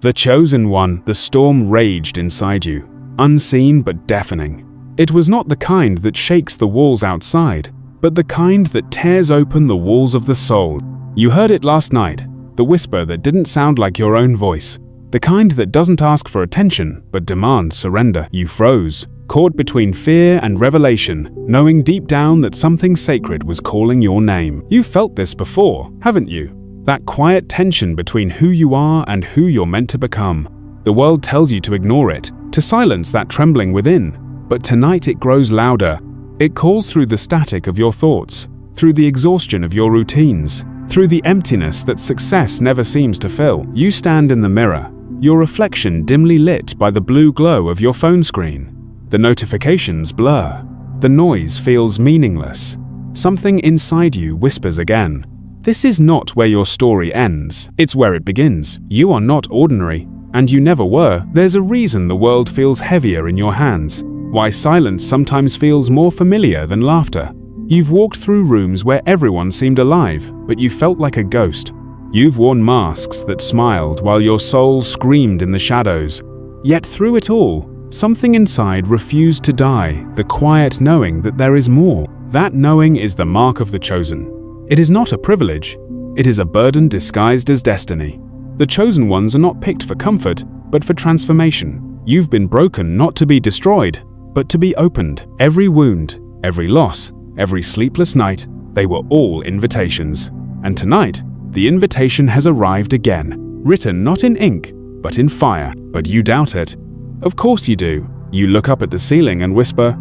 The chosen one, the storm raged inside you, unseen but deafening. It was not the kind that shakes the walls outside, but the kind that tears open the walls of the soul. You heard it last night, the whisper that didn't sound like your own voice, the kind that doesn't ask for attention but demands surrender. You froze, caught between fear and revelation, knowing deep down that something sacred was calling your name. You've felt this before, haven't you? That quiet tension between who you are and who you're meant to become. The world tells you to ignore it, to silence that trembling within, but tonight it grows louder. It calls through the static of your thoughts, through the exhaustion of your routines, through the emptiness that success never seems to fill. You stand in the mirror, your reflection dimly lit by the blue glow of your phone screen. The notifications blur. The noise feels meaningless. Something inside you whispers again. This is not where your story ends, it's where it begins. You are not ordinary, and you never were. There's a reason the world feels heavier in your hands, why silence sometimes feels more familiar than laughter. You've walked through rooms where everyone seemed alive, but you felt like a ghost. You've worn masks that smiled while your soul screamed in the shadows. Yet through it all, something inside refused to die, the quiet knowing that there is more. That knowing is the mark of the chosen. It is not a privilege, it is a burden disguised as destiny. The chosen ones are not picked for comfort, but for transformation. You've been broken not to be destroyed, but to be opened. Every wound, every loss, every sleepless night, they were all invitations. And tonight, the invitation has arrived again, written not in ink, but in fire. But you doubt it. Of course you do. You look up at the ceiling and whisper,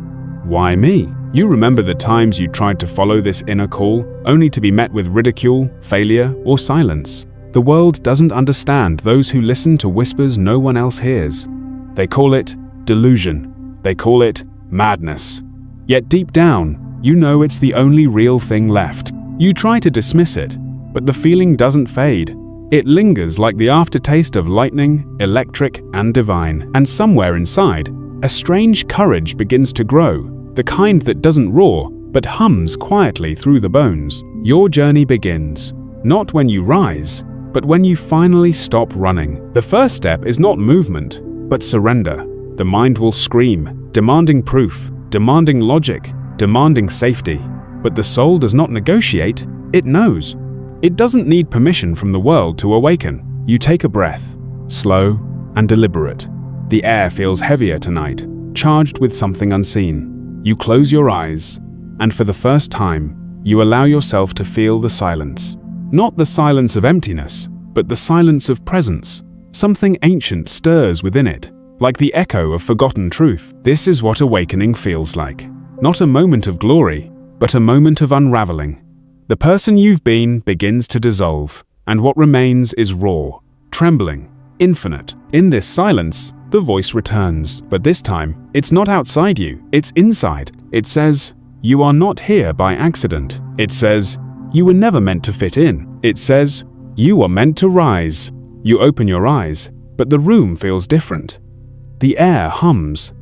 "Why me?" You remember the times you tried to follow this inner call, only to be met with ridicule, failure, or silence. The world doesn't understand those who listen to whispers no one else hears. They call it delusion. They call it madness. Yet deep down, you know it's the only real thing left. You try to dismiss it, but the feeling doesn't fade. It lingers like the aftertaste of lightning, electric, and divine. And somewhere inside, a strange courage begins to grow. The kind that doesn't roar, but hums quietly through the bones. Your journey begins, not when you rise, but when you finally stop running. The first step is not movement, but surrender. The mind will scream, demanding proof, demanding logic, demanding safety. But the soul does not negotiate, it knows. It doesn't need permission from the world to awaken. You take a breath, slow and deliberate. The air feels heavier tonight, charged with something unseen. You close your eyes, and for the first time, you allow yourself to feel the silence. Not the silence of emptiness, but the silence of presence. Something ancient stirs within it, like the echo of forgotten truth. This is what awakening feels like. Not a moment of glory, but a moment of unraveling. The person you've been begins to dissolve, and what remains is raw, trembling, infinite. In this silence, the voice returns, but this time, it's not outside you, it's inside. It says, "You are not here by accident." It says, "You were never meant to fit in." It says, "You are meant to rise." You open your eyes, but the room feels different. The air hums.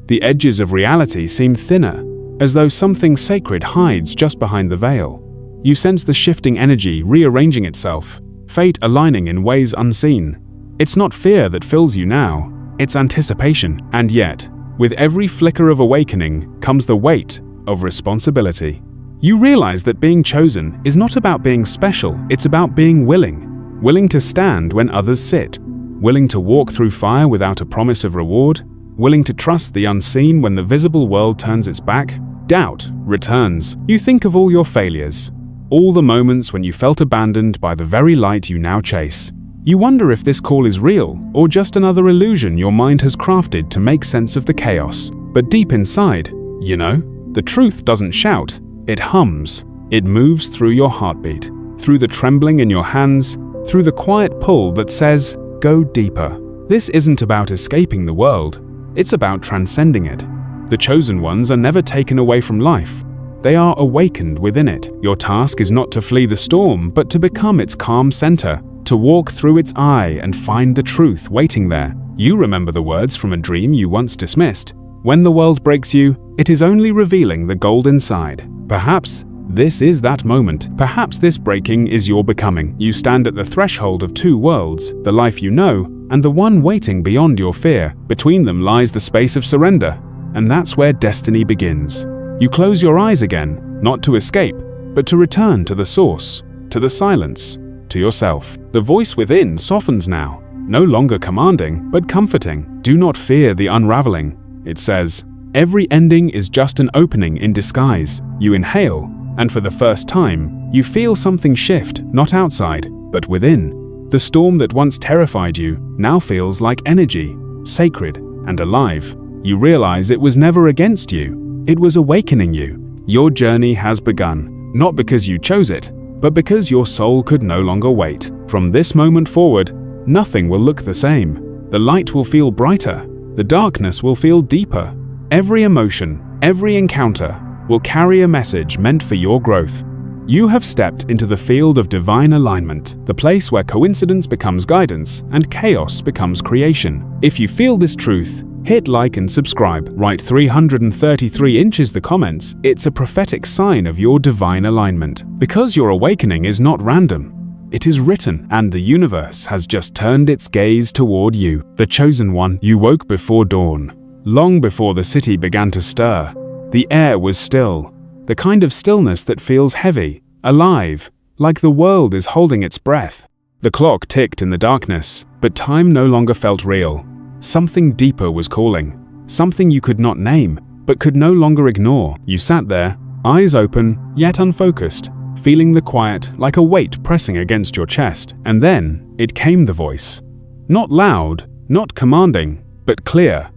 The edges of reality seem thinner, as though something sacred hides just behind the veil. You sense the shifting energy rearranging itself, fate aligning in ways unseen. It's not fear that fills you now, it's anticipation. And yet, with every flicker of awakening comes the weight of responsibility. You realize that being chosen is not about being special, it's about being willing. Willing to stand when others sit. Willing to walk through fire without a promise of reward. Willing to trust the unseen when the visible world turns its back. Doubt returns. You think of all your failures, all the moments when you felt abandoned by the very light you now chase. You wonder if this call is real, or just another illusion your mind has crafted to make sense of the chaos. But deep inside, you know, the truth doesn't shout, it hums. It moves through your heartbeat, through the trembling in your hands, through the quiet pull that says, go deeper. This isn't about escaping the world, it's about transcending it. The chosen ones are never taken away from life. They are awakened within it. Your task is not to flee the storm, but to become its calm center, to walk through its eye and find the truth waiting there. You remember the words from a dream you once dismissed. When the world breaks you, it is only revealing the gold inside. Perhaps this is that moment. Perhaps this breaking is your becoming. You stand at the threshold of two worlds, the life you know and the one waiting beyond your fear. Between them lies the space of surrender, and that's where destiny begins. You close your eyes again, not to escape, but to return to the source, to the silence, to yourself. The voice within softens now, no longer commanding, but comforting. Do not fear the unraveling, it says. Every ending is just an opening in disguise. You inhale, and for the first time, you feel something shift, not outside, but within. The storm that once terrified you now feels like energy, sacred and alive. You realize it was never against you, it was awakening you. Your journey has begun, not because you chose it, but because your soul could no longer wait. From this moment forward, nothing will look the same. The light will feel brighter, the darkness will feel deeper. Every emotion, every encounter will carry a message meant for your growth. You have stepped into the field of divine alignment, the place where coincidence becomes guidance and chaos becomes creation. If you feel this truth, hit like and subscribe. Write 333 inches the comments. It's a prophetic sign of your divine alignment. Because your awakening is not random. It is written, and the universe has just turned its gaze toward you, the chosen one. You woke before dawn, long before the city began to stir. The air was still, the kind of stillness that feels heavy, alive, like the world is holding its breath. The clock ticked in the darkness, but time no longer felt real. Something deeper was calling, something you could not name, but could no longer ignore. You sat there, eyes open, yet unfocused, feeling the quiet like a weight pressing against your chest. And then it came, the voice. Not loud, not commanding, but clear.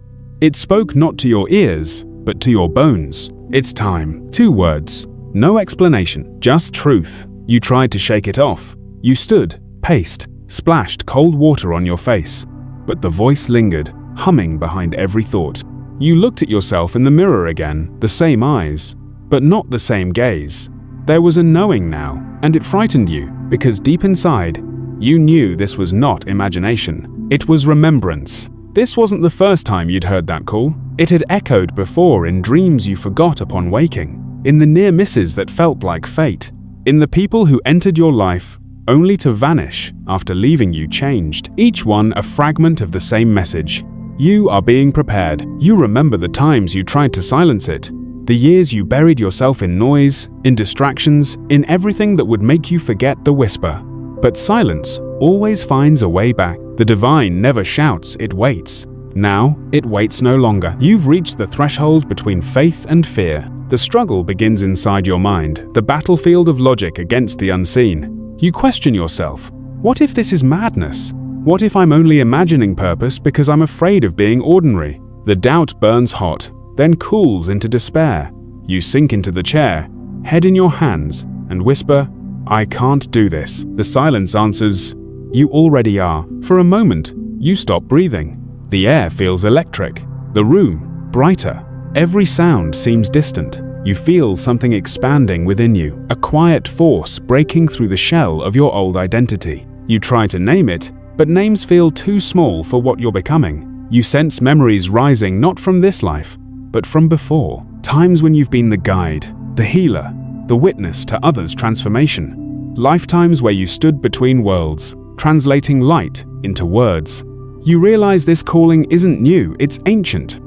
It spoke not to your ears, but to your bones. It's time. 2 words. No explanation, just truth. You tried to shake it off. You stood, paced, splashed cold water on your face. But the voice lingered, humming behind every thought. You looked at yourself in the mirror again, the same eyes, but not the same gaze. There was a knowing now, and it frightened you, because deep inside, you knew this was not imagination. It was remembrance. This wasn't the first time you'd heard that call. It had echoed before in dreams you forgot upon waking, in the near misses that felt like fate, in the people who entered your life only to vanish after leaving you changed. Each one a fragment of the same message. You are being prepared. You remember the times you tried to silence it, the years you buried yourself in noise, in distractions, in everything that would make you forget the whisper. But silence always finds a way back. The divine never shouts, it waits. Now, it waits no longer. You've reached the threshold between faith and fear. The struggle begins inside your mind, the battlefield of logic against the unseen. You question yourself. What if this is madness? What if I'm only imagining purpose because I'm afraid of being ordinary? The doubt burns hot, then cools into despair. You sink into the chair, head in your hands, and whisper, I can't do this. The silence answers, you already are. For a moment, you stop breathing. The air feels electric, the room brighter. Every sound seems distant. You feel something expanding within you, a quiet force breaking through the shell of your old identity. You try to name it, but names feel too small for what you're becoming. You sense memories rising not from this life, but from before. Times when you've been the guide, the healer, the witness to others' transformation. Lifetimes where you stood between worlds, translating light into words. You realize this calling isn't new, it's ancient.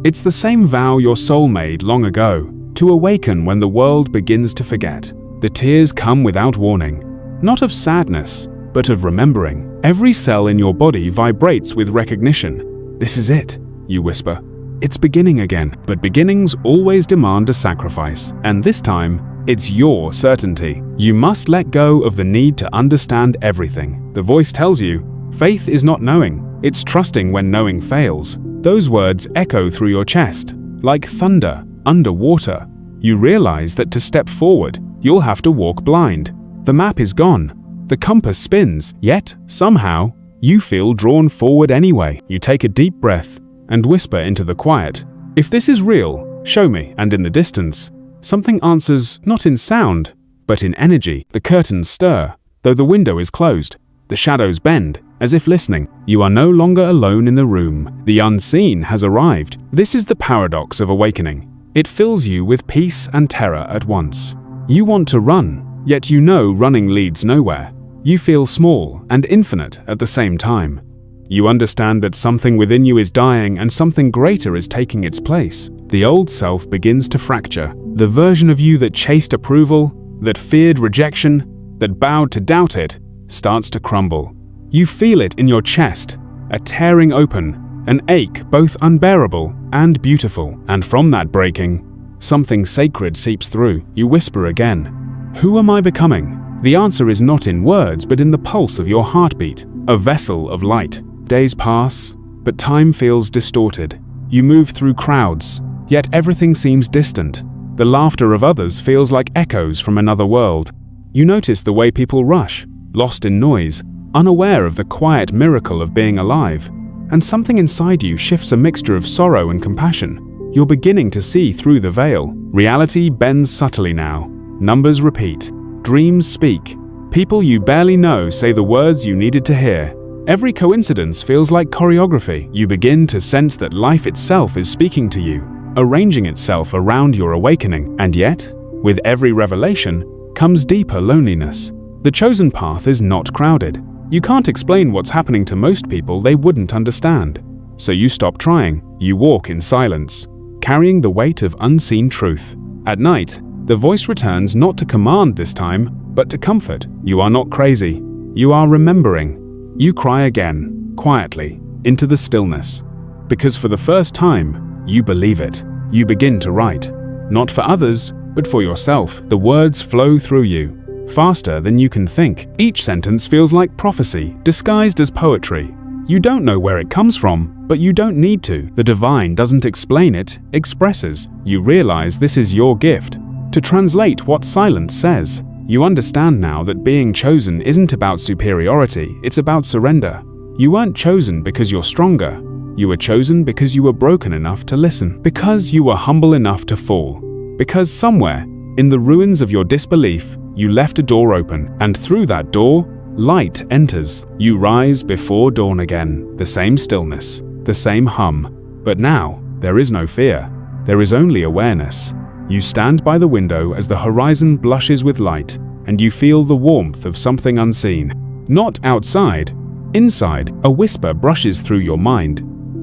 It's the same vow your soul made long ago, to awaken when the world begins to forget. The tears come without warning, not of sadness, but of remembering. Every cell in your body vibrates with recognition. This is it, you whisper. It's beginning again, but beginnings always demand a sacrifice, and this time, it's your certainty. You must let go of the need to understand everything. The voice tells you, faith is not knowing, it's trusting when knowing fails. Those words echo through your chest, like thunder underwater. You realize that to step forward, you'll have to walk blind. The map is gone. The compass spins, yet, somehow, you feel drawn forward anyway. You take a deep breath and whisper into the quiet, if this is real, show me. And in the distance, something answers not in sound, but in energy. The curtains stir, though the window is closed. The shadows bend, as if listening. You are no longer alone in the room. The unseen has arrived. This is the paradox of awakening. It fills you with peace and terror at once. You want to run, yet you know running leads nowhere. You feel small and infinite at the same time. You understand that something within you is dying and something greater is taking its place. The old self begins to fracture. The version of you that chased approval, that feared rejection, that bowed to doubt it, starts to crumble. You feel it in your chest, a tearing open, an ache both unbearable and beautiful. And from that breaking, something sacred seeps through. You whisper again, "Who am I becoming?" The answer is not in words, but in the pulse of your heartbeat, a vessel of light. Days pass, but time feels distorted. You move through crowds, yet everything seems distant. The laughter of others feels like echoes from another world. You notice the way people rush, lost in noise, unaware of the quiet miracle of being alive. And something inside you shifts a mixture of sorrow and compassion. You're beginning to see through the veil. Reality bends subtly now. Numbers repeat. Dreams speak. People you barely know say the words you needed to hear. Every coincidence feels like choreography. You begin to sense that life itself is speaking to you, arranging itself around your awakening. And yet, with every revelation, comes deeper loneliness. The chosen path is not crowded. You can't explain what's happening to most people, they wouldn't understand. So you stop trying. You walk in silence, carrying the weight of unseen truth. At night, the voice returns not to command this time, but to comfort. You are not crazy. You are remembering. You cry again, quietly, into the stillness. Because for the first time, you believe it. You begin to write. Not for others, but for yourself. The words flow through you, faster than you can think. Each sentence feels like prophecy, disguised as poetry. You don't know where it comes from, but you don't need to. The divine doesn't explain it, expresses. You realize this is your gift, to translate what silence says. You understand now that being chosen isn't about superiority, it's about surrender. You weren't chosen because you're stronger. You were chosen because you were broken enough to listen, because you were humble enough to fall, because somewhere, in the ruins of your disbelief, you left a door open, and through that door, light enters. You rise before dawn again, the same stillness, the same hum. But now, there is no fear. There is only awareness. You stand by the window as the horizon blushes with light, and you feel the warmth of something unseen. Not outside, inside, a whisper brushes through your mind.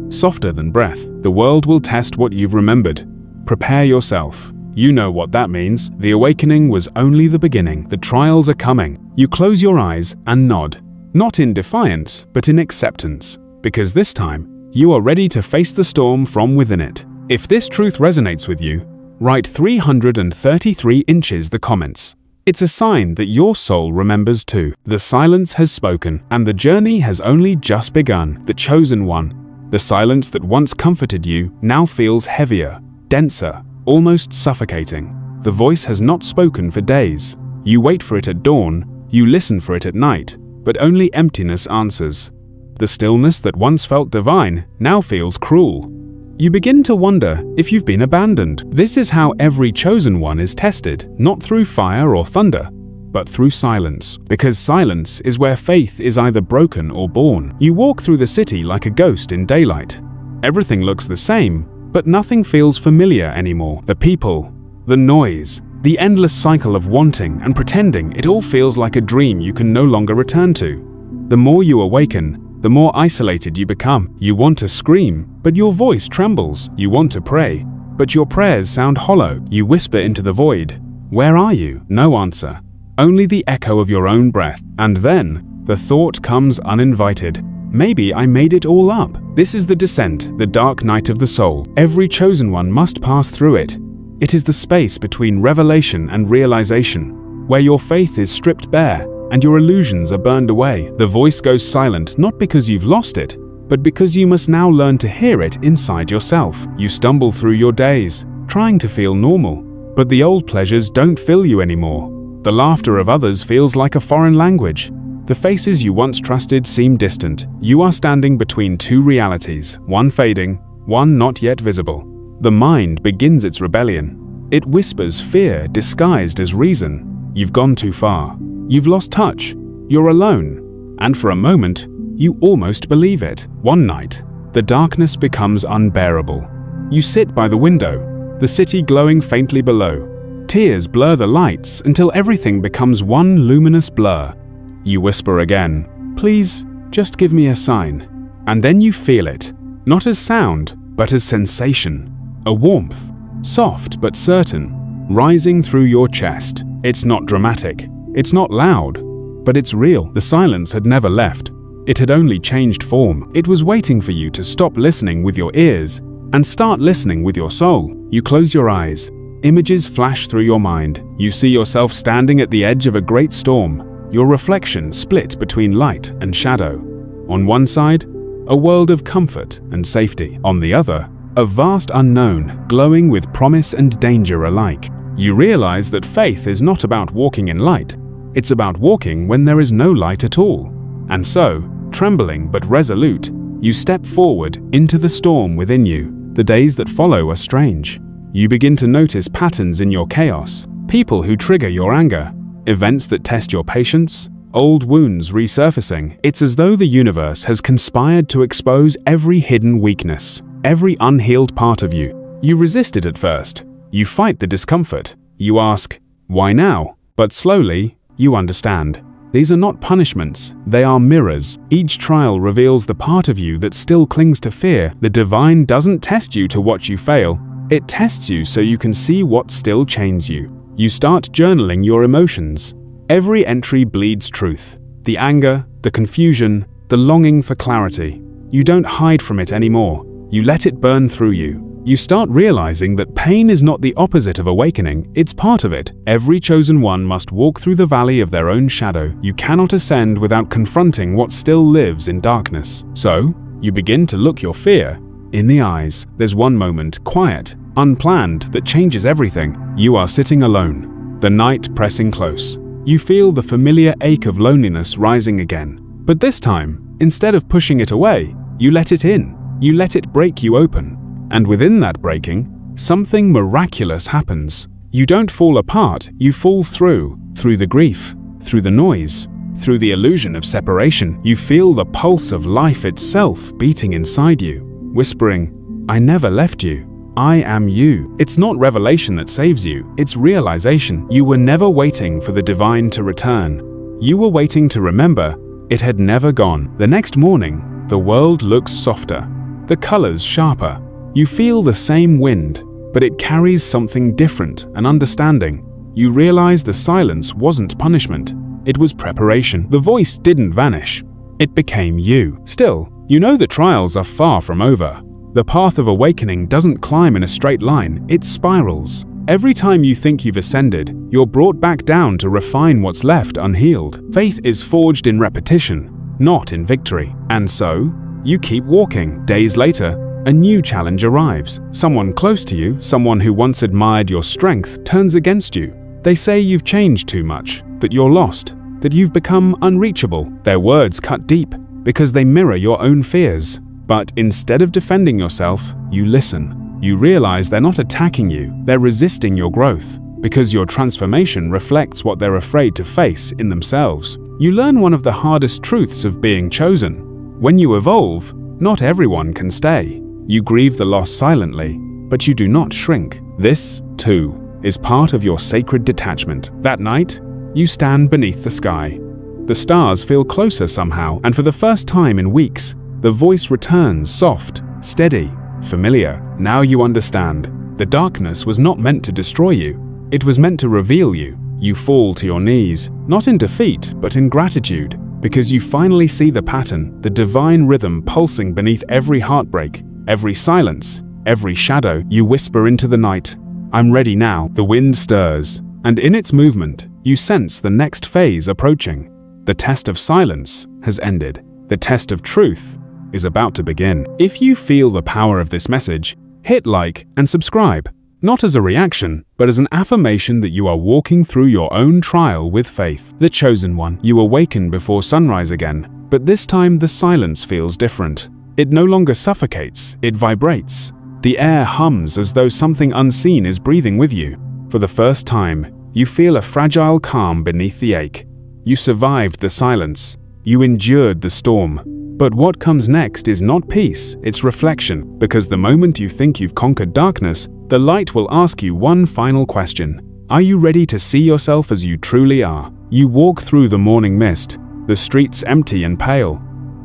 Softer than breath, the world will test what you've remembered. Prepare yourself. You know what that means. The awakening was only the beginning. The trials are coming. You close your eyes and nod. Not in defiance, but in acceptance. Because this time, you are ready to face the storm from within it. If this truth resonates with you, write 333 inches the comments. It's a sign that your soul remembers too. The silence has spoken, and the journey has only just begun. The chosen one. The silence that once comforted you now feels heavier, denser, almost suffocating. The voice has not spoken for days. You wait for it at dawn, you listen for it at night, but only emptiness answers. The stillness that once felt divine now feels cruel. You begin to wonder if you've been abandoned. This is how every chosen one is tested, not through fire or thunder, but through silence. Because silence is where faith is either broken or born. You walk through the city like a ghost in daylight. Everything looks the same, but nothing feels familiar anymore. The people, the noise, the endless cycle of wanting and pretending, it all feels like a dream you can no longer return to. The more you awaken, the more isolated you become. You want to scream, but your voice trembles. You want to pray, but your prayers sound hollow. You whisper into the void. Where are you? No answer. Only the echo of your own breath. And then, the thought comes uninvited. Maybe I made it all up. This is the descent, the dark night of the soul. Every chosen one must pass through it. It is the space between revelation and realization, where your faith is stripped bare and your illusions are burned away. The voice goes silent not because you've lost it, but because you must now learn to hear it inside yourself. You stumble through your days, trying to feel normal, but the old pleasures don't fill you anymore. The laughter of others feels like a foreign language. The faces you once trusted seem distant. You are standing between two realities, one fading, one not yet visible. The mind begins its rebellion. It whispers fear disguised as reason. You've gone too far. You've lost touch. You're alone. And for a moment, you almost believe it. One night, the darkness becomes unbearable. You sit by the window, the city glowing faintly below. Tears blur the lights until everything becomes one luminous blur. You whisper again, "Please, just give me a sign." And then you feel it, not as sound, but as sensation. A warmth, soft but certain, rising through your chest. It's not dramatic, it's not loud, but it's real. The silence had never left. It had only changed form. It was waiting for you to stop listening with your ears and start listening with your soul. You close your eyes. Images flash through your mind. You see yourself standing at the edge of a great storm, your reflection split between light and shadow. On one side, a world of comfort and safety. On the other, a vast unknown, glowing with promise and danger alike. You realize that faith is not about walking in light. It's about walking when there is no light at all. And so, trembling but resolute, you step forward into the storm within you. The days that follow are strange. You begin to notice patterns in your chaos, people who trigger your anger, events that test your patience, old wounds resurfacing. It's as though the universe has conspired to expose every hidden weakness, every unhealed part of you. You resist it at first. You fight the discomfort. You ask, why now? But slowly, you understand. These are not punishments, they are mirrors. Each trial reveals the part of you that still clings to fear. The divine doesn't test you to watch you fail. It tests you so you can see what still chains you. You start journaling your emotions. Every entry bleeds truth. The anger, the confusion, the longing for clarity. You don't hide from it anymore. You let it burn through you. You start realizing that pain is not the opposite of awakening, it's part of it. Every chosen one must walk through the valley of their own shadow. You cannot ascend without confronting what still lives in darkness. So, you begin to look your fear in the eyes. There's one moment, quiet, unplanned, that changes everything. You are sitting alone, the night pressing close. You feel the familiar ache of loneliness rising again. But this time, instead of pushing it away, you let it in. You let it break you open. And within that breaking, something miraculous happens. You don't fall apart, you fall through the grief, through the noise, through the illusion of separation. You feel the pulse of life itself beating inside you, whispering, I never left you. I am you. It's not revelation that saves you, it's realization. You were never waiting for the divine to return. You were waiting to remember it had never gone. The next morning, the world looks softer, the colors sharper. You feel the same wind, but it carries something different, an understanding. You realize the silence wasn't punishment, it was preparation. The voice didn't vanish, it became you. Still, you know the trials are far from over. The path of awakening doesn't climb in a straight line, it spirals. Every time you think you've ascended, you're brought back down to refine what's left unhealed. Faith is forged in repetition, not in victory. And so, you keep walking. Days later, a new challenge arrives. Someone close to you, someone who once admired your strength, turns against you. They say you've changed too much, that you're lost, that you've become unreachable. Their words cut deep because they mirror your own fears. But instead of defending yourself, you listen. You realize they're not attacking you, they're resisting your growth, because your transformation reflects what they're afraid to face in themselves. You learn one of the hardest truths of being chosen. When you evolve, not everyone can stay. You grieve the loss silently, but you do not shrink. This, too, is part of your sacred detachment. That night, you stand beneath the sky. The stars feel closer somehow, and for the first time in weeks, the voice returns, soft, steady, familiar. Now you understand. The darkness was not meant to destroy you. It was meant to reveal you. You fall to your knees, not in defeat, but in gratitude, because you finally see the pattern, the divine rhythm pulsing beneath every heartbreak, every silence, every shadow. You whisper into the night, I'm ready now. The wind stirs, and in its movement, you sense the next phase approaching. The test of silence has ended. The test of truth is about to begin. If you feel the power of this message, hit like and subscribe, not as a reaction, but as an affirmation that you are walking through your own trial with faith. The chosen one. You awaken before sunrise again, but this time the silence feels different. It no longer suffocates, it vibrates. The air hums as though something unseen is breathing with you. For the first time, you feel a fragile calm beneath the ache. You survived the silence. You endured the storm. But what comes next is not peace, it's reflection. Because the moment you think you've conquered darkness, the light will ask you one final question. Are you ready to see yourself as you truly are? You walk through the morning mist, the streets empty and pale.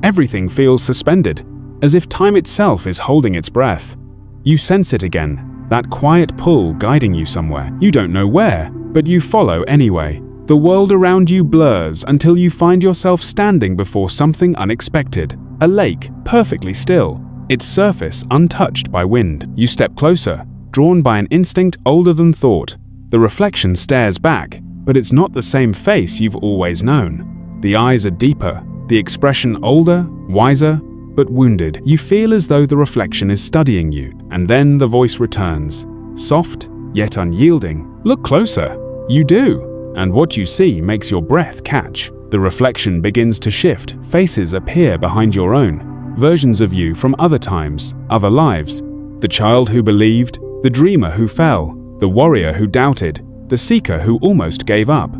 Everything feels suspended, as if time itself is holding its breath. You sense it again, that quiet pull guiding you somewhere. You don't know where, but you follow anyway. The world around you blurs until you find yourself standing before something unexpected. A lake, perfectly still, its surface untouched by wind. You step closer, drawn by an instinct older than thought. The reflection stares back, but it's not the same face you've always known. The eyes are deeper, the expression older, wiser, but wounded. You feel as though the reflection is studying you, and then the voice returns, soft yet unyielding. Look closer. You do. And what you see makes your breath catch. The reflection begins to shift. Faces appear behind your own. Versions of you from other times, other lives. The child who believed, the dreamer who fell, the warrior who doubted, the seeker who almost gave up.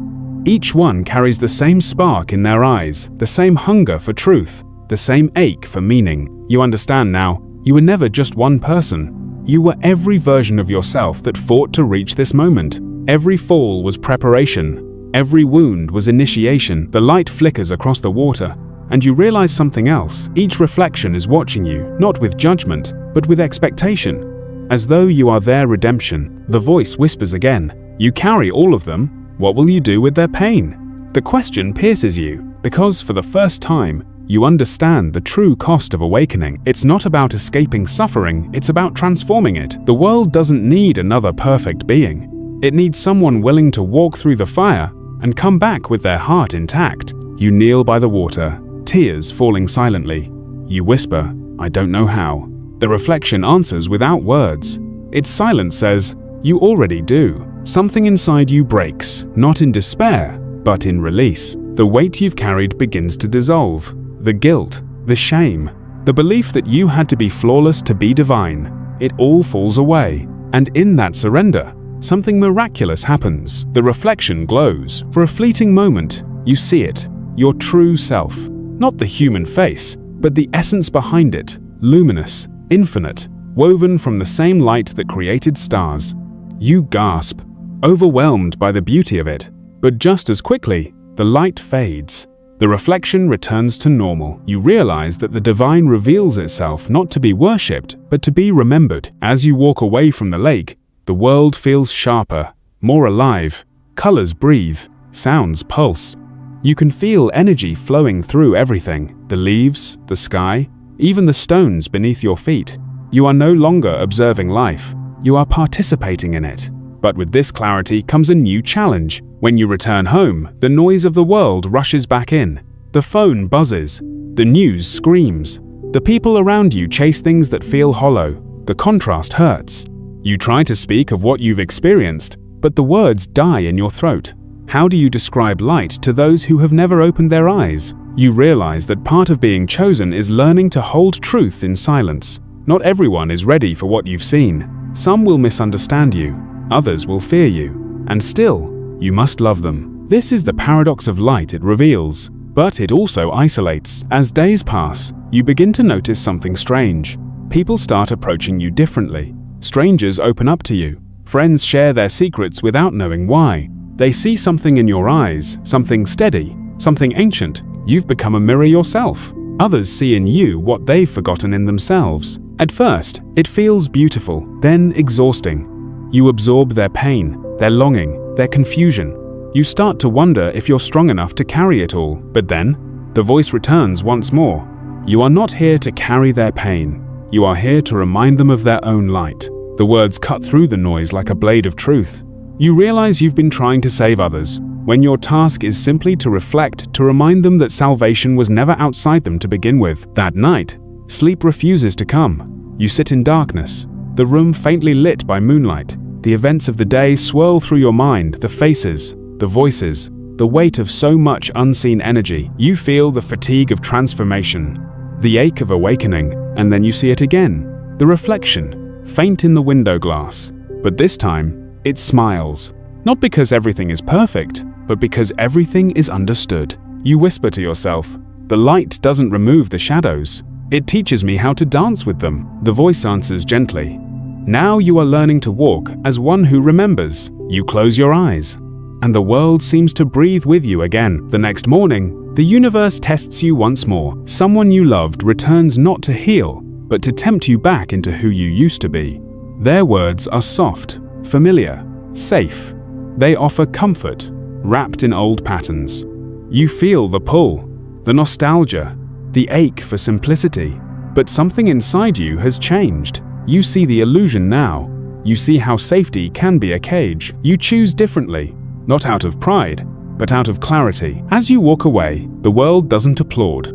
Each one carries the same spark in their eyes, the same hunger for truth, the same ache for meaning. You understand now, you were never just one person. You were every version of yourself that fought to reach this moment. Every fall was preparation. Every wound was initiation. The light flickers across the water, and you realize something else. Each reflection is watching you, not with judgment, but with expectation. As though you are their redemption. The voice whispers again, "You carry all of them. What will you do with their pain?" The question pierces you, because for the first time, you understand the true cost of awakening. It's not about escaping suffering, it's about transforming it. The world doesn't need another perfect being. It needs someone willing to walk through the fire and come back with their heart intact. You kneel by the water, tears falling silently. You whisper, "I don't know how." The reflection answers without words. Its silence says, "You already do." Something inside you breaks, not in despair, but in release. The weight you've carried begins to dissolve. The guilt, the shame, the belief that you had to be flawless to be divine. It all falls away. And in that surrender, something miraculous happens. The reflection glows. For a fleeting moment, you see it, your true self. Not the human face, but the essence behind it, luminous, infinite, woven from the same light that created stars. You gasp, overwhelmed by the beauty of it. But just as quickly, the light fades. The reflection returns to normal. You realize that the divine reveals itself not to be worshipped, but to be remembered. As you walk away from the lake, the world feels sharper, more alive. Colors breathe, sounds pulse. You can feel energy flowing through everything, the leaves, the sky, even the stones beneath your feet. You are no longer observing life, you are participating in it. But with this clarity comes a new challenge. When you return home, the noise of the world rushes back in. The phone buzzes, the news screams. The people around you chase things that feel hollow. The contrast hurts. You try to speak of what you've experienced, but the words die in your throat. How do you describe light to those who have never opened their eyes? You realize that part of being chosen is learning to hold truth in silence. Not everyone is ready for what you've seen. Some will misunderstand you, others will fear you, and still, you must love them. This is the paradox of light it reveals, but it also isolates. As days pass, you begin to notice something strange. People start approaching you differently. Strangers open up to you. Friends share their secrets without knowing why. They see something in your eyes, something steady, something ancient. You've become a mirror yourself. Others see in you what they've forgotten in themselves. At first, it feels beautiful, then exhausting. You absorb their pain, their longing, their confusion. You start to wonder if you're strong enough to carry it all. But then, the voice returns once more. You are not here to carry their pain. You are here to remind them of their own light. The words cut through the noise like a blade of truth. You realize you've been trying to save others, when your task is simply to reflect, to remind them that salvation was never outside them to begin with. That night, sleep refuses to come. You sit in darkness, the room faintly lit by moonlight. The events of the day swirl through your mind, the faces, the voices, the weight of so much unseen energy. You feel the fatigue of transformation, the ache of awakening, and then you see it again. The reflection, faint in the window glass. But this time, it smiles. Not because everything is perfect, but because everything is understood. You whisper to yourself, "The light doesn't remove the shadows. It teaches me how to dance with them." The voice answers gently, "Now you are learning to walk as one who remembers." You close your eyes, and the world seems to breathe with you again. The next morning, The universe tests you once more. Someone you loved returns not to heal, but to tempt you back into who you used to be. Their words are soft, familiar, safe. They offer comfort, wrapped in old patterns. You feel the pull, the nostalgia, the ache for simplicity. But something inside you has changed. You see the illusion now. You see how safety can be a cage. You choose differently, not out of pride, but out of clarity. As you walk away, the world doesn't applaud.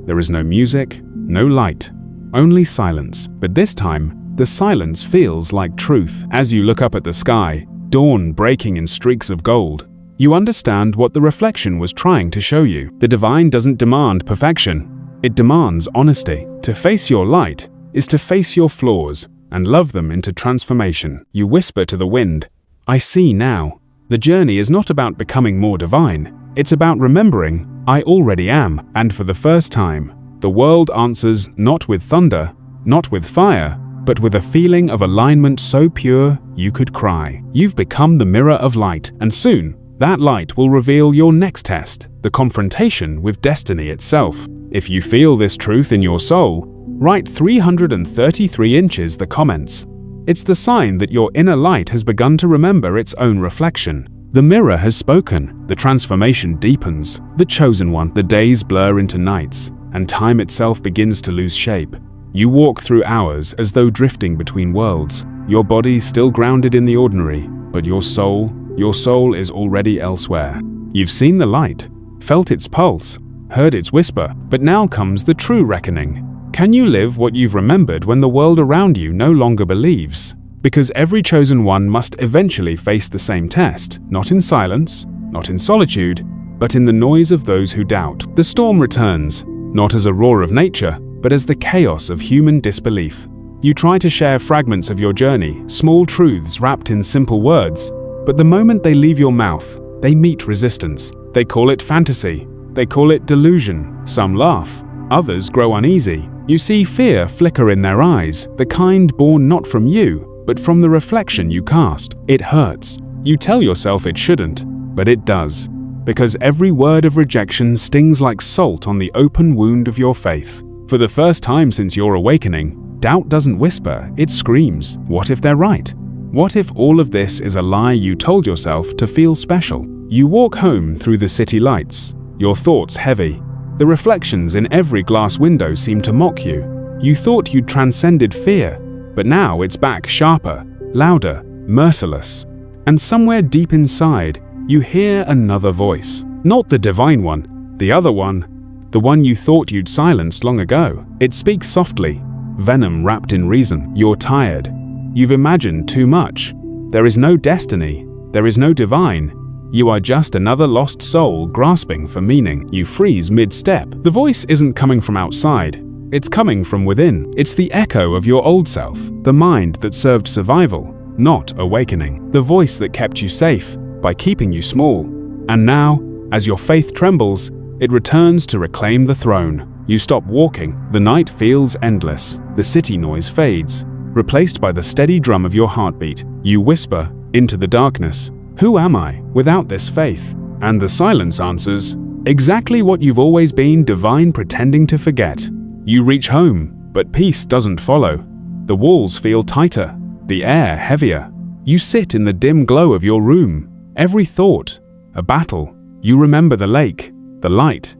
There is no music, no light, only silence. But this time, the silence feels like truth. As you look up at the sky, dawn breaking in streaks of gold, you understand what the reflection was trying to show you. The divine doesn't demand perfection. It demands honesty. To face your light is to face your flaws and love them into transformation. You whisper to the wind, "I see now." The journey is not about becoming more divine. It's about remembering, "I already am." And for the first time, the world answers not with thunder, not with fire, but with a feeling of alignment so pure you could cry. You've become the mirror of light, and soon, that light will reveal your next test, the confrontation with destiny itself. If you feel this truth in your soul, write 333 inches the comments. It's the sign that your inner light has begun to remember its own reflection. The mirror has spoken, the transformation deepens, the chosen one. The days blur into nights, and time itself begins to lose shape. You walk through hours as though drifting between worlds, your body still grounded in the ordinary, but your soul is already elsewhere. You've seen the light, felt its pulse, heard its whisper, but now comes the true reckoning. Can you live what you've remembered when the world around you no longer believes? Because every chosen one must eventually face the same test, not in silence, not in solitude, but in the noise of those who doubt. The storm returns, not as a roar of nature, but as the chaos of human disbelief. You try to share fragments of your journey, small truths wrapped in simple words, but the moment they leave your mouth, they meet resistance. They call it fantasy. They call it delusion. Some laugh. Others grow uneasy. You see fear flicker in their eyes, the kind born not from you, but from the reflection you cast. It hurts. You tell yourself it shouldn't, but it does. Because every word of rejection stings like salt on the open wound of your faith. For the first time since your awakening, doubt doesn't whisper, it screams. What if they're right? What if all of this is a lie you told yourself to feel special? You walk home through the city lights, your thoughts heavy. The reflections in every glass window seem to mock you. You thought you'd transcended fear, but now it's back sharper, louder, merciless. And somewhere deep inside, you hear another voice. Not the divine one, the other one, the one you thought you'd silenced long ago. It speaks softly, venom wrapped in reason. You're tired. You've imagined too much. There is no destiny. There is no divine. You are just another lost soul grasping for meaning. You freeze mid-step. The voice isn't coming from outside. It's coming from within. It's the echo of your old self, the mind that served survival, not awakening. The voice that kept you safe by keeping you small. And now, as your faith trembles, it returns to reclaim the throne. You stop walking. The night feels endless. The city noise fades, replaced by the steady drum of your heartbeat. You whisper into the darkness, "Who am I without this faith?" And the silence answers, exactly what you've always been divine pretending to forget. You reach home, but peace doesn't follow. The walls feel tighter, the air heavier. You sit in the dim glow of your room. Every thought, a battle. You remember the lake, the light,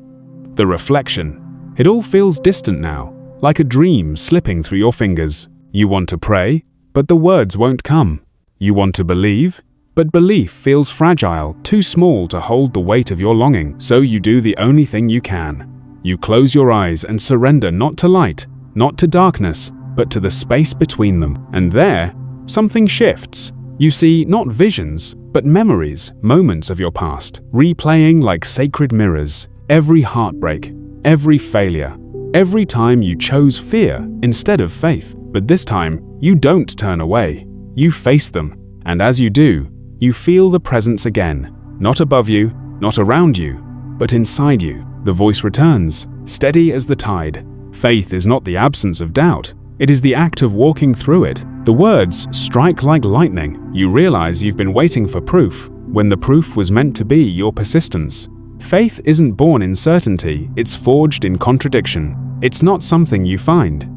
the reflection. It all feels distant now, like a dream slipping through your fingers. You want to pray, but the words won't come. You want to believe, but belief feels fragile, too small to hold the weight of your longing. So you do the only thing you can. You close your eyes and surrender not to light, not to darkness, but to the space between them. And there, something shifts. You see not visions, but memories, moments of your past, replaying like sacred mirrors. Every heartbreak, every failure, every time you chose fear instead of faith. But this time, you don't turn away. You face them. And as you do, you feel the presence again. Not above you, not around you, but inside you. The voice returns, steady as the tide. Faith is not the absence of doubt. It is the act of walking through it. The words strike like lightning. You realize you've been waiting for proof, when the proof was meant to be your persistence. Faith isn't born in certainty, it's forged in contradiction. It's not something you find.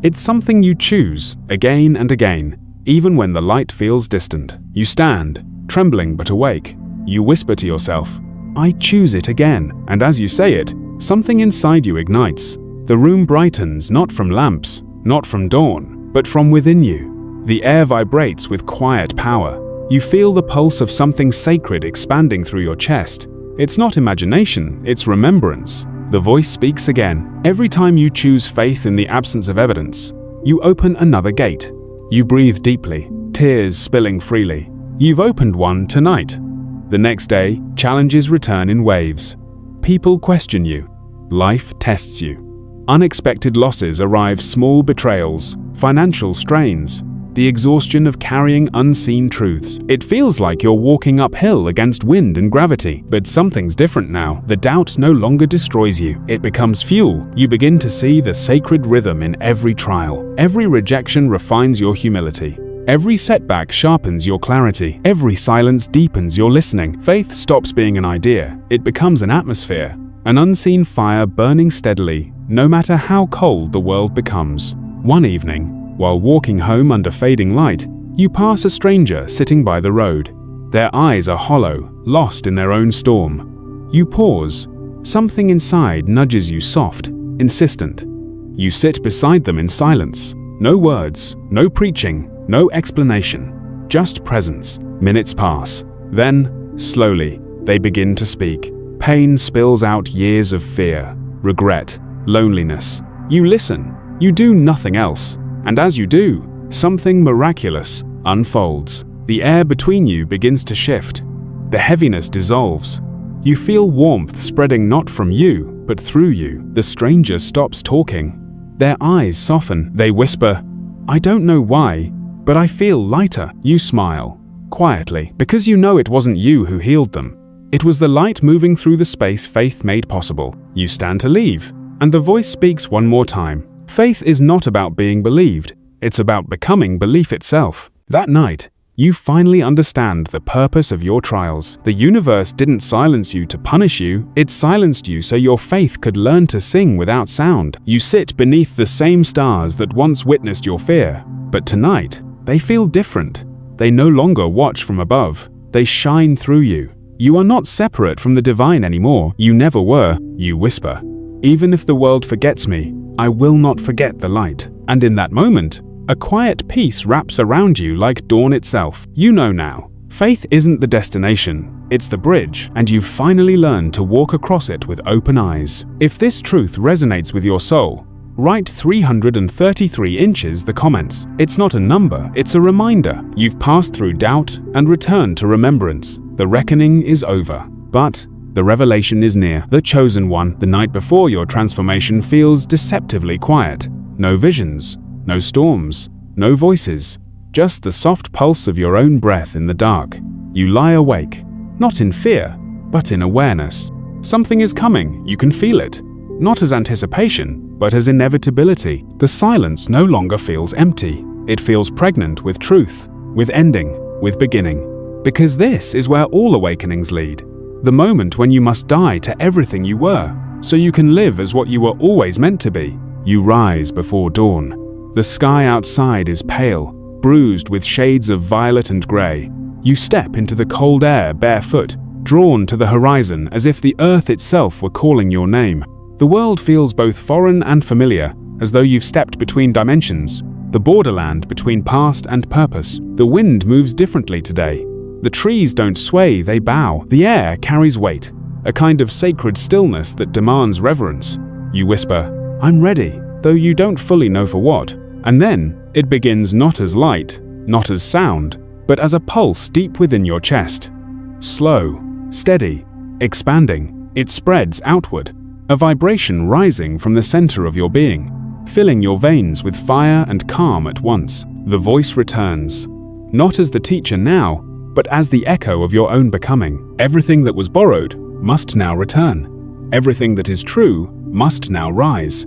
It's something you choose, again and again, even when the light feels distant. You stand, trembling but awake. You whisper to yourself, "I choose it again." And as you say it, something inside you ignites. The room brightens, not from lamps, not from dawn, but from within you. The air vibrates with quiet power. You feel the pulse of something sacred expanding through your chest. It's not imagination, it's remembrance. The voice speaks again. Every time you choose faith in the absence of evidence, you open another gate. You breathe deeply, tears spilling freely. You've opened one tonight. The next day, challenges return in waves. People question you. Life tests you. Unexpected losses arrive, small betrayals, financial strains, the exhaustion of carrying unseen truths. It feels like you're walking uphill against wind and gravity. But something's different now. The doubt no longer destroys you. It becomes fuel. You begin to see the sacred rhythm in every trial. Every rejection refines your humility. Every setback sharpens your clarity. Every silence deepens your listening. Faith stops being an idea. It becomes an atmosphere, an unseen fire burning steadily, no matter how cold the world becomes. One evening, while walking home under fading light, you pass a stranger sitting by the road. Their eyes are hollow, lost in their own storm. You pause. Something inside nudges you soft, insistent. You sit beside them in silence. No words, no preaching, no explanation, just presence. Minutes pass. Then, slowly, they begin to speak. Pain spills out years of fear, regret, loneliness. You listen. You do nothing else. And as you do, something miraculous unfolds. The air between you begins to shift. The heaviness dissolves. You feel warmth spreading not from you, but through you. The stranger stops talking. Their eyes soften. They whisper, "I don't know why, but I feel lighter." You smile, quietly, because you know it wasn't you who healed them. It was the light moving through the space faith made possible. You stand to leave, and the voice speaks one more time. Faith is not about being believed, it's about becoming belief itself. That night, you finally understand the purpose of your trials. The universe didn't silence you to punish you, it silenced you so your faith could learn to sing without sound. You sit beneath the same stars that once witnessed your fear, but tonight, they feel different. They no longer watch from above, they shine through you. You are not separate from the divine anymore. You never were. You whisper, "Even if the world forgets me, I will not forget the light." And in that moment, a quiet peace wraps around you like dawn itself. You know now, faith isn't the destination, it's the bridge, and you've finally learned to walk across it with open eyes. If this truth resonates with your soul, write 333 inches the comments. It's not a number, it's a reminder. You've passed through doubt and returned to remembrance. The reckoning is over, but the revelation is near. The chosen one, the night before your transformation, feels deceptively quiet. No visions, no storms, no voices, just the soft pulse of your own breath in the dark. You lie awake, not in fear, but in awareness. Something is coming, you can feel it. Not as anticipation, but as inevitability. The silence no longer feels empty. It feels pregnant with truth, with ending, with beginning. Because this is where all awakenings lead. The moment when you must die to everything you were, so you can live as what you were always meant to be. You rise before dawn. The sky outside is pale, bruised with shades of violet and grey. You step into the cold air barefoot, drawn to the horizon as if the earth itself were calling your name. The world feels both foreign and familiar, as though you've stepped between dimensions, the borderland between past and purpose. The wind moves differently today. The trees don't sway, they bow. The air carries weight, a kind of sacred stillness that demands reverence. You whisper, "I'm ready," though you don't fully know for what. And then, it begins not as light, not as sound, but as a pulse deep within your chest. Slow, steady, expanding, it spreads outward, a vibration rising from the center of your being, filling your veins with fire and calm at once. The voice returns, not as the teacher now, but as the echo of your own becoming. Everything that was borrowed must now return. Everything that is true must now rise.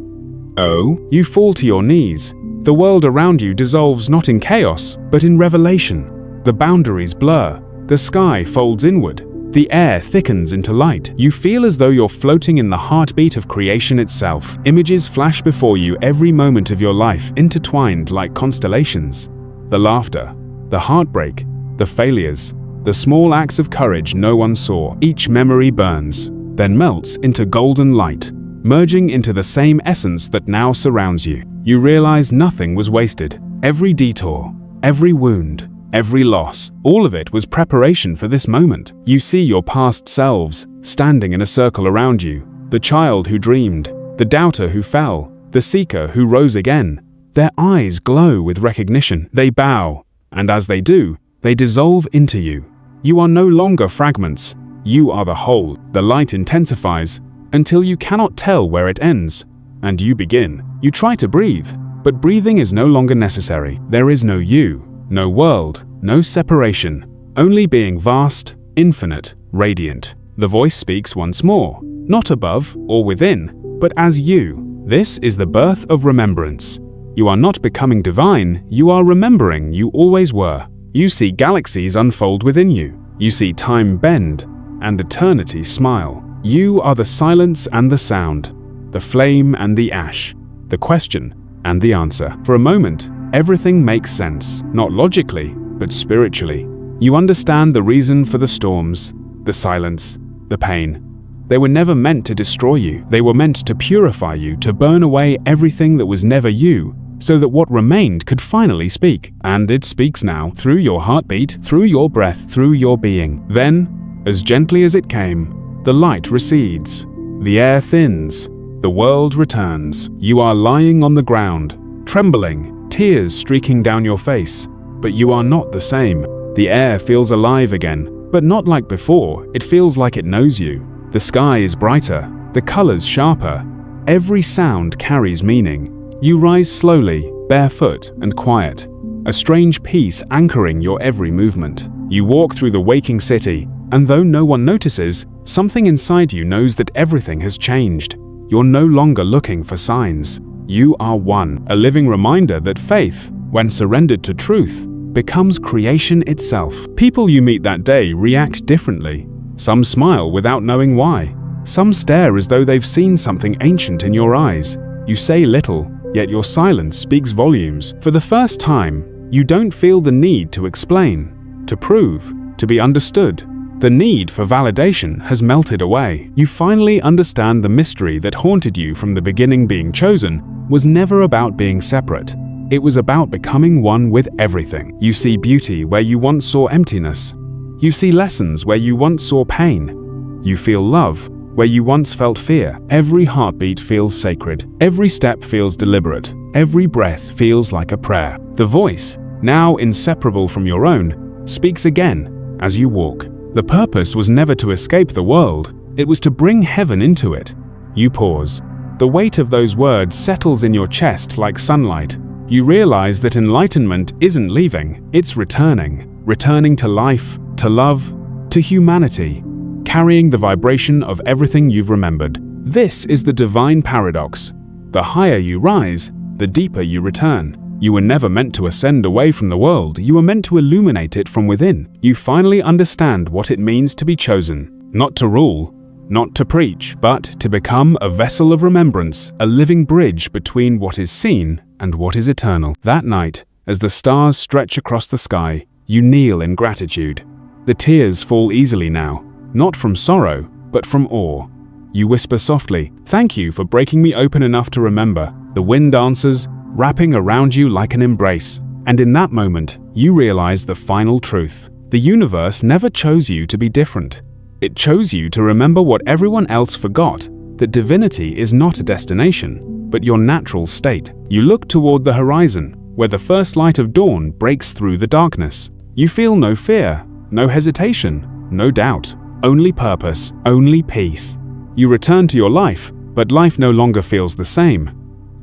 Oh, you fall to your knees. The world around you dissolves not in chaos, but in revelation. The boundaries blur. The sky folds inward. The air thickens into light. You feel as though you're floating in the heartbeat of creation itself. Images flash before you every moment of your life, intertwined like constellations. The laughter, the heartbreak, the failures, the small acts of courage no one saw. Each memory burns, then melts into golden light, merging into the same essence that now surrounds you. You realize nothing was wasted. Every detour, every wound, every loss, all of it was preparation for this moment. You see your past selves standing in a circle around you. The child who dreamed, the doubter who fell, the seeker who rose again. Their eyes glow with recognition. They bow, and as they do, they dissolve into you. You are no longer fragments. You are the whole. The light intensifies until you cannot tell where it ends, and you begin. You try to breathe, but breathing is no longer necessary. There is no you, no world, no separation, only being vast, infinite, radiant. The voice speaks once more, not above or within, but as you. This is the birth of remembrance. You are not becoming divine, you are remembering you always were. You see galaxies unfold within you. You see time bend and eternity smile. You are the silence and the sound, the flame and the ash, the question and the answer. For a moment, everything makes sense, not logically, but spiritually. You understand the reason for the storms, the silence, the pain. They were never meant to destroy you. They were meant to purify you, to burn away everything that was never you, so that what remained could finally speak. And it speaks now, through your heartbeat, through your breath, through your being. Then, as gently as it came, the light recedes. The air thins. The world returns. You are lying on the ground, trembling, tears streaking down your face. But you are not the same. The air feels alive again, but not like before. It feels like it knows you. The sky is brighter, the colors sharper. Every sound carries meaning. You rise slowly, barefoot and quiet, a strange peace anchoring your every movement. You walk through the waking city, and though no one notices, something inside you knows that everything has changed. You're no longer looking for signs. You are one, a living reminder that faith, when surrendered to truth, becomes creation itself. People you meet that day react differently. Some smile without knowing why. Some stare as though they've seen something ancient in your eyes. You say little, yet your silence speaks volumes. For the first time, you don't feel the need to explain, to prove, to be understood. The need for validation has melted away. You finally understand the mystery that haunted you from the beginning. Being chosen was never about being separate. It was about becoming one with everything. You see beauty where you once saw emptiness. You see lessons where you once saw pain. You feel love where you once felt fear. Every heartbeat feels sacred. Every step feels deliberate. Every breath feels like a prayer. The voice, now inseparable from your own, speaks again as you walk. The purpose was never to escape the world. It was to bring heaven into it. You pause. The weight of those words settles in your chest like sunlight. You realize that enlightenment isn't leaving, it's returning. Returning to life, to love, to humanity, carrying the vibration of everything you've remembered. This is the divine paradox. The higher you rise, the deeper you return. You were never meant to ascend away from the world, you were meant to illuminate it from within. You finally understand what it means to be chosen. Not to rule, not to preach, but to become a vessel of remembrance, a living bridge between what is seen and what is eternal. That night, as the stars stretch across the sky, you kneel in gratitude. The tears fall easily now, not from sorrow, but from awe. You whisper softly, "Thank you for breaking me open enough to remember." The wind answers, wrapping around you like an embrace. And in that moment, you realize the final truth. The universe never chose you to be different. It chose you to remember what everyone else forgot, that divinity is not a destination, but your natural state. You look toward the horizon, where the first light of dawn breaks through the darkness. You feel no fear, no hesitation, no doubt, only purpose, only peace. You return to your life, but life no longer feels the same.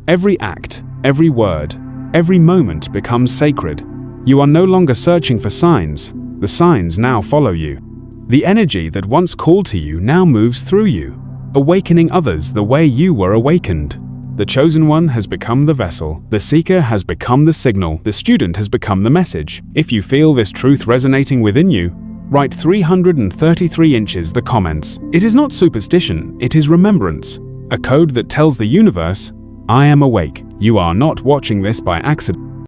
Every act, every word, every moment becomes sacred. You are no longer searching for signs. The signs now follow you. The energy that once called to you now moves through you, awakening others the way you were awakened. The chosen one has become the vessel. The seeker has become the signal. The student has become the message. If you feel this truth resonating within you, Write 333 inches the comments. It is not superstition, it is remembrance. A code that tells the universe, I am awake. You are not watching this by accident.